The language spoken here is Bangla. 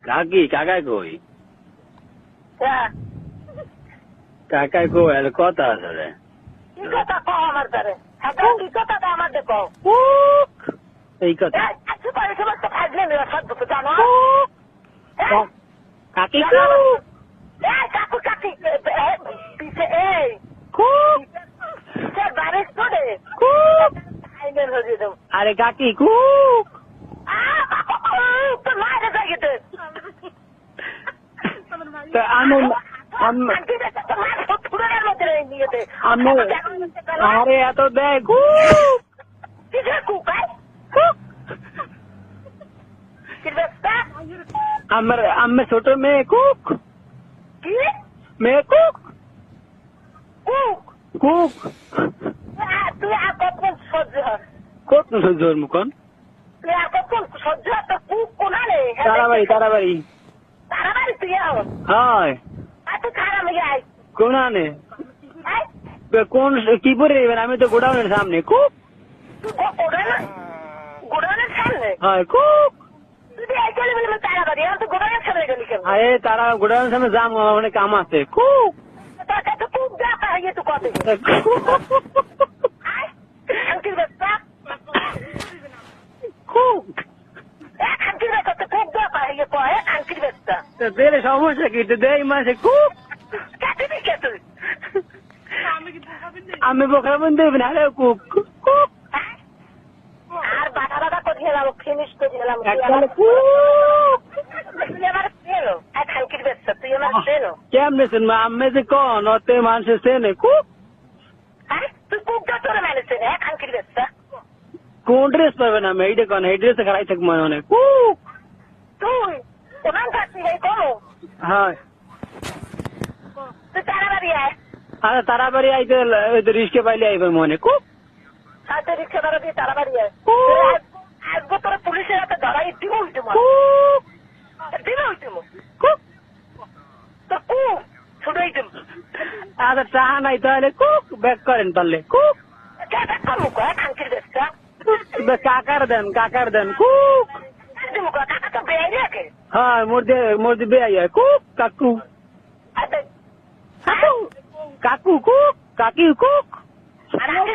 কাকি কাকাই কই হ্যাঁ কাকাই কই আর কথা আছে রে কি কথা কও আমার দ্বারে হ্যাঁ কি কথা আমার দেখো এই কথা আচ্ছা পরে সমস্ত খাইলে নিয়ে সব জানো কাকি কাকু কাকি পিছে এই বারিশ করে আরে কাকি কুক তো মায়ের জায়গাতে আরে এত দেখ আমার ছোট মেয়ে কুক মেয়ে কুক কুক তুই আর কখন সহ্য কত জোর মুখন তুই আর কখন সহ্য তো কুক কোনা নেই তারাবাড়ি তারাবাড়ি তারাবাড়ি তুই হয় তুই খারাপ হয়ে আয় কোন আনে কোন কি পরে নেবেন আমি তো গোডাউনের সামনে খুব গোডাউনের সামনে হয় খুব তুই এই চলে বলে তারাবাড়ি আর তুই গোডাউনের সামনে গেলি কেন আরে তারা গোডাউনের সামনে যাম অনেক কাম আছে খুব তোকে তো খুব দেখা হয়ে তুই কত আঙ্কিল বেস্তা খুব আঙ্কিল বেস্তা তো খুব দেখা হয়ে কয় আঙ্কিল বেস্তা দেরে সমস্যা কি তো দেই মাসে খুব কাটি দিকে তুই আমি বোকা বন্ধু আরে কুক কুক আর বাধা বাধা করে গেলাম ফিনিশ করে গেলাম তুই আমার চেনো এক আঙ্কিল বেস্তা তুই আমার চেনো কেমনে শুন আমি যে কোন অতে মানুষের চেনে খুব তুই খুব তোরে মেনেছে এক আঙ্কিল বেস্তা কোন ড্রেস পাবেন আমি এইটা কোন এই ড্রেসে খারাই থাকবো অনেক কুক তুই ওখান থাকবি এই কোনো হয় তুই তাড়াতাড়ি আয় আরে তারাবাড়ি আইতে রিস্কে পাইলে আইবে মনে খুব হয়তো রিক্সা ধরা দিয়ে তাড়াতাড়ি আয় আসবো তোরা পুলিশের হাতে ধরাই দিব উল্টে দিব উল্টে তো কু ছুটাই দিব আচ্ছা টাহা নাই তাহলে কুক ব্যাক করেন পারলে কুক করবো কয় খাঙ্কির বেশটা কাকার দেন কুক দিব কাকা তো বেয়াই রাখে হ্যাঁ মোর বে আই কুক কাকু কাকু কুক কাকি কুক আর আগে